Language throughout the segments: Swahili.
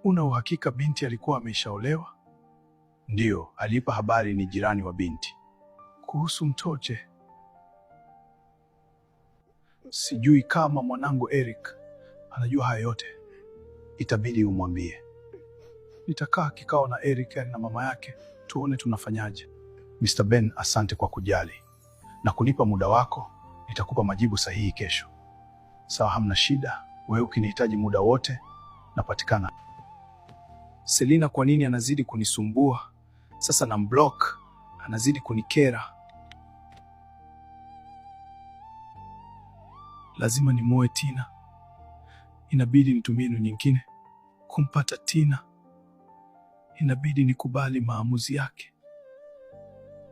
Una uhakika binti alikuwa ameshaolewa? Ndiyo, alipa habari ni jirani wa binti. Kuhusu Mtoche, sijui kama mwanangu Eric anajua haya yote. Itabidi umwambie. Nitakaa kikao na Eric na mama yake tuone tunafanyaje. Mr. Ben, asante kwa kujali na kunipa muda wako. Nitakupa majibu sahihi kesho. Sawa, hamna shida. Wewe ukinihitaji muda wote napatikana. Selina kwa nini anazidi kunisumbua? Sasa na mblock, anazidi kunikera. Lazima nimuoe Tina. Inabidi nitumie mbinu nyingine kumpata Tina. Inabidi nikubali maamuzi yake.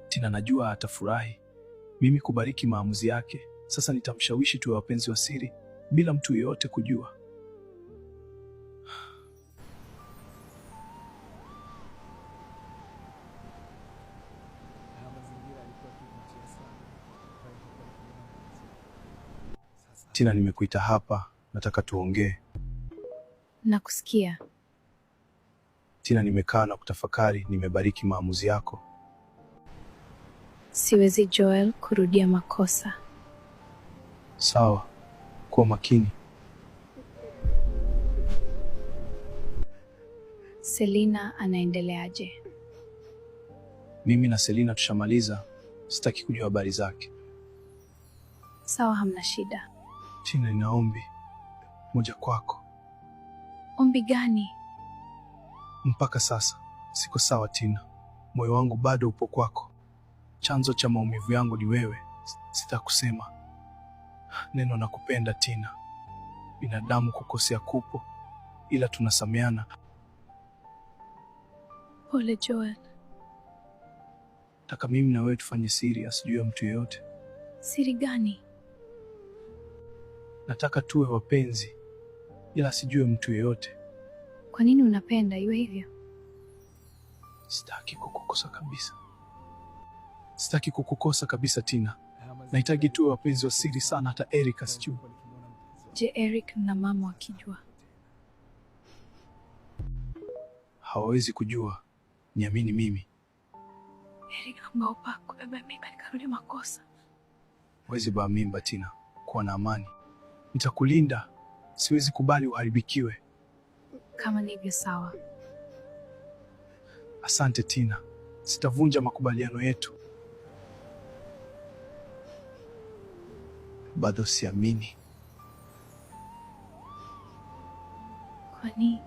Tina najua atafurahi mimi kubariki maamuzi yake. Sasa nitamshawishi tuwe wapenzi wa siri bila mtu yeyote kujua. Tina, nimekuita hapa, nataka tuongee. Nakusikia. Tina, nimekaa na kutafakari, nimebariki maamuzi yako. Siwezi Joel kurudia makosa. Sawa, kuwa makini. Selina anaendeleaje? Mimi na Selina tushamaliza, sitaki kujua habari zake. Sawa, hamna shida. Tina, nina ombi moja kwako. Ombi gani? Mpaka sasa siko sawa Tina, moyo wangu bado upo kwako. Chanzo cha maumivu yangu ni wewe. Sitakusema neno nakupenda Tina. Binadamu kukosea kupo, ila tunasameana. Pole Joel. Nataka mimi na wewe tufanye siri, asijue mtu yeyote. Siri gani? Nataka tuwe wapenzi, ila asijue mtu yeyote. Kwa nini unapenda iwe hivyo? Sitaki kukukosa kabisa. Sitaki kukukosa kabisa Tina. Nahitaji tuwe wapenzi wa siri sana, hata Eric asijue. Je, Eric na mama wakijua? Hawawezi kujua. Niamini mimi. Eric anaogopa kubeba mimba nikarudia makosa. Huwezi beba mimba Tina. Kuwa na amani. Nitakulinda. Siwezi kubali uharibikiwe. Kama nivyo sawa. Asante Tina. Sitavunja makubaliano yetu. Bado siamini. Kwani